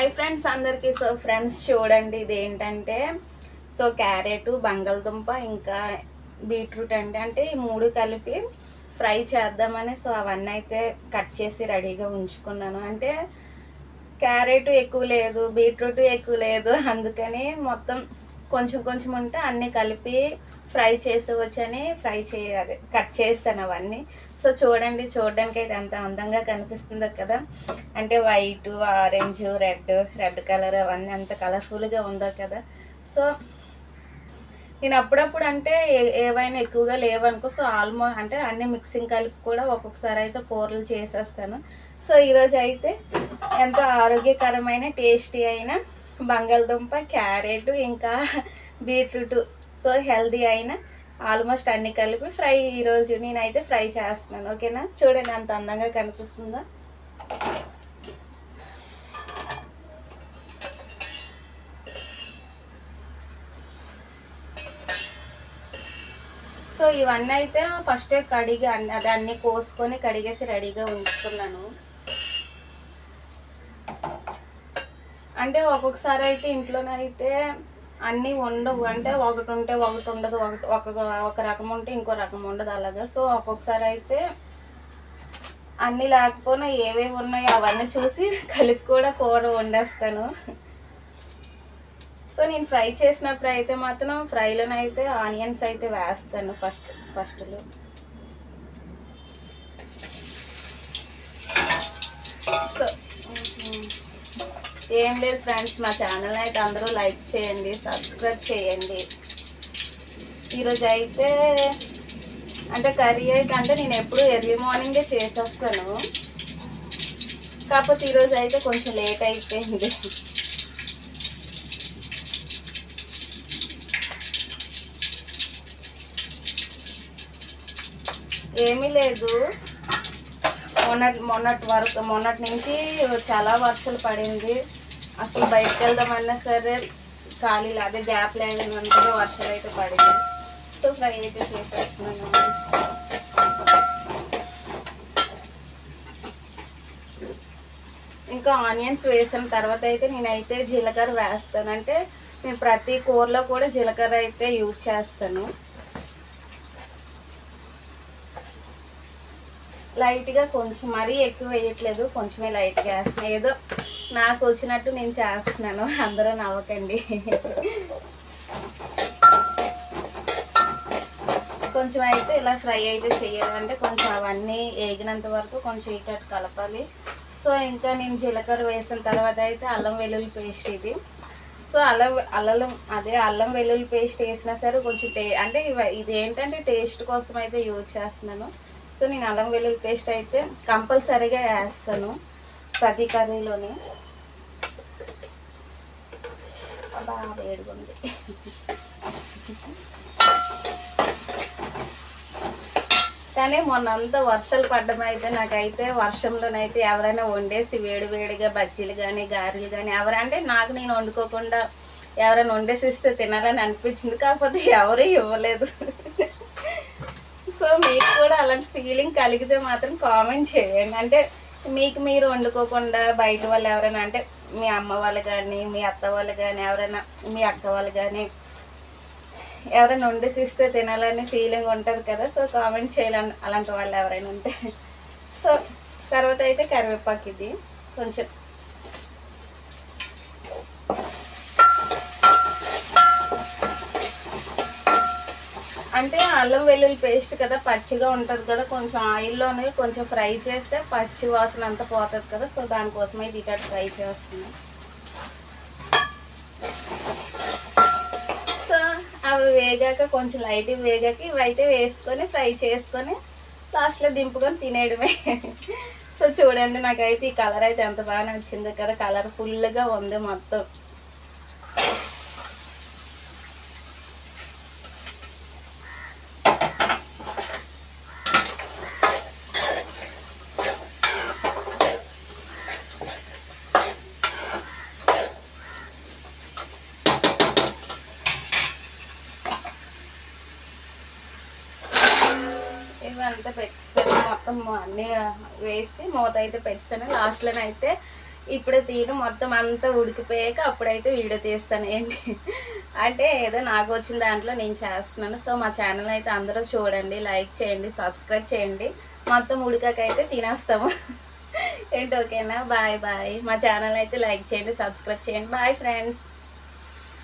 Hi friends అందరికీ. So friends చూడండి, ఇది ఏంటంటే సో క్యారెట్, బంగాళదుంప ఇంకా బీట్రూట్ అండి. అంటే ఈ మూడు కలిపి ఫ్రై చేద్దామని సో అవన్నీ అయితే కట్ చేసి రెడీగా ఉంచుకున్నాను. అంటే క్యారెట్ ఎక్కువ లేదు, బీట్రూట్ ఎక్కువ లేదు, అందుకని మొత్తం కొంచెం కొంచెం ఉంటే అన్నీ కలిపి ఫ్రై చేసేవచ్చని అదే కట్ చేస్తాను అవన్నీ. సో చూడండి, చూడడానికి అయితే ఎంత అందంగా కనిపిస్తుందో కదా. అంటే వైట్, ఆరెంజ్, రెడ్ కలర్ అవన్నీ అంత కలర్ఫుల్గా ఉందో కదా. సో నేను అప్పుడప్పుడు అంటే ఏవైనా ఎక్కువగా లేవనుకో సో ఆల్మోస్ట్ అంటే అన్ని మిక్సింగ్ కలిపి కూడా ఒక్కొక్కసారి అయితే కూరలు చేసేస్తాను. సో ఈరోజు అయితే ఎంతో ఆరోగ్యకరమైన టేస్టీ అయిన బంగాళదుంప, క్యారెట్ ఇంకా బీట్రూట్, సో హెల్దీ అయిన ఆల్మోస్ట్ అన్ని కలిపి ఫ్రై ఈరోజు నేనైతే ఫ్రై చేస్తున్నాను. ఓకేనా, చూడండి ఎంత అందంగా కనిపిస్తుందో. సో ఇవన్నీ అయితే ఫస్టే కడిగి అన్నీ కోసుకొని కడిగేసి రెడీగా ఉంచుకున్నాను. అంటే ఒక్కొక్కసారి అయితే ఇంట్లోనైతే అన్నీ ఉండవు, అంటే ఒకటి ఉంటే ఒకటి ఉండదు, ఒక రకం ఉంటే ఇంకో రకం ఉండదు అలాగా. సో ఒక్కొక్కసారి అయితే అన్నీ లేకపోయినా ఏవేవి ఉన్నాయో అవన్నీ చూసి కలిపి కూడా కూర వండేస్తాను. సో నేను ఫ్రై చేసినప్పుడు అయితే మాత్రం ఫ్రైలోనైతే ఆనియన్స్ అయితే వేస్తాను ఫస్ట్లో. సో ఏం లేదు ఫ్రెండ్స్, మా ఛానల్ అయితే అందరూ లైక్ చేయండి, సబ్స్క్రైబ్ చేయండి. ఈరోజు అయితే అంటే కర్రీ అయితే అంటే నేను ఎప్పుడు ఎర్లీ మార్నింగే చేసేస్తాను, కాకపోతే ఈరోజు అయితే కొంచెం లేట్ అయిపోయింది. ఏమీ లేదు, మొన్నటి నుంచి చాలా వర్షాలు పడింది. అసలు బయటకు వెళ్దామన్నా సరే ఖాళీ అదే గ్యాప్ లేనంటే వర్షాలు అయితే పడింది. సో ఫ్రై అయితే చేసేస్తున్నాను. ఇంకా ఆనియన్స్ వేసిన తర్వాత అయితే నేనైతే జీలకర్ర వేస్తాను. అంటే నేను ప్రతి కూరలో కూడా జీలకర్ర అయితే యూజ్ చేస్తాను. లైట్గా, కొంచెం మరీ ఎక్కువ వేయట్లేదు, కొంచెమే లైట్గా వేస్తున్నాను. ఏదో నాకు వచ్చినట్టు నేను చేస్తున్నాను, అందరూ నవ్వకండి. కొంచెం అయితే ఇలా ఫ్రై అయితే చేయాలంటే కొంచెం అవన్నీ వేగినంత వరకు కొంచెం ఇటు కలపాలి. సో ఇంకా నేను జీలకర్ర వేసిన తర్వాత అయితే అల్లం వెల్లుల్లి పేస్ట్ ఇది. సో అల్లం వెల్లుల్లి పేస్ట్ వేసినా సరే కొంచెం అంటే ఇది ఏంటంటే టేస్ట్ కోసం అయితే యూజ్ చేస్తున్నాను. సో నేను అల్లం వెల్లుల్లి పేస్ట్ అయితే కంపల్సరీగా వేస్తాను ప్రతి కర్రీలోని. బాగా వేడిగుంది. కానీ మొన్నంతా వర్షాలు పడ్డం అయితే నాకైతే వర్షంలోనైతే ఎవరైనా వండేసి వేడివేడిగా బజ్జీలు కానీ గారెలు కానీ అంటే నాకు నేను వండుకోకుండా ఎవరైనా వండేసి ఇస్తే తినాలని అనిపించింది, కాకపోతే ఎవరు ఇవ్వలేదు. సో మీకు కూడా అలాంటి ఫీలింగ్ కలిగితే మాత్రం కామెంట్ చేయండి. అంటే మీకు మీరు వండుకోకుండా బయట వాళ్ళు ఎవరైనా అంటే మీ అమ్మ వాళ్ళు కానీ మీ అత్త వాళ్ళు కానీ ఎవరైనా మీ అక్క వాళ్ళు కానీ ఎవరైనా వండేసి ఇస్తే తినాలని ఫీలింగ్ ఉంటుంది కదా. సో కామెంట్ చేయాలని అలాంటి వాళ్ళు ఎవరైనా ఉంటే. సో తర్వాత అయితే కరివేపాకు ఇది కొంచెం అంటే అల్లం వెల్లుల్లి పేస్ట్ కదా పచ్చిగా ఉంటుంది కదా, కొంచెం ఆయిల్లోనే కొంచెం ఫ్రై చేస్తే పచ్చి వాసన అంతా పోతుంది కదా. సో దానికోసమే ఇది ఇక్కడ ఫ్రై చేస్తున్నాను. సో అవి వేగాక కొంచెం లైట్ వేగాక ఇవైతే వేసుకొని ఫ్రై చేసుకొని లాస్ట్లో దింపుకొని తినేయడమే. సో చూడండి, నాకైతే ఈ కలర్ అయితే ఎంత బాగా నచ్చింది కదా, కలర్ఫుల్గా ఉంది మొత్తం. ఇవంతా పెట్టేసాను, మొత్తం అన్నీ వేసి మూత అయితే పెట్టేసాను. లాస్ట్లోనైతే ఇప్పుడే తీయను, మొత్తం అంతా ఉడికిపోయాక అప్పుడైతే వీడియో తీస్తాను ఏంటి. అంటే ఏదో నాకు వచ్చిన దాంట్లో నేను చేస్తున్నాను. సో మా ఛానల్ అయితే అందరూ చూడండి, లైక్ చేయండి, సబ్స్క్రైబ్ చేయండి. మొత్తం ఉడికాకైతే తినేస్తాము. ఏంటి, ఓకేనా? Bye bye. మా ఛానల్ అయితే లైక్ చేయండి, సబ్స్క్రైబ్ చేయండి. Bye friends.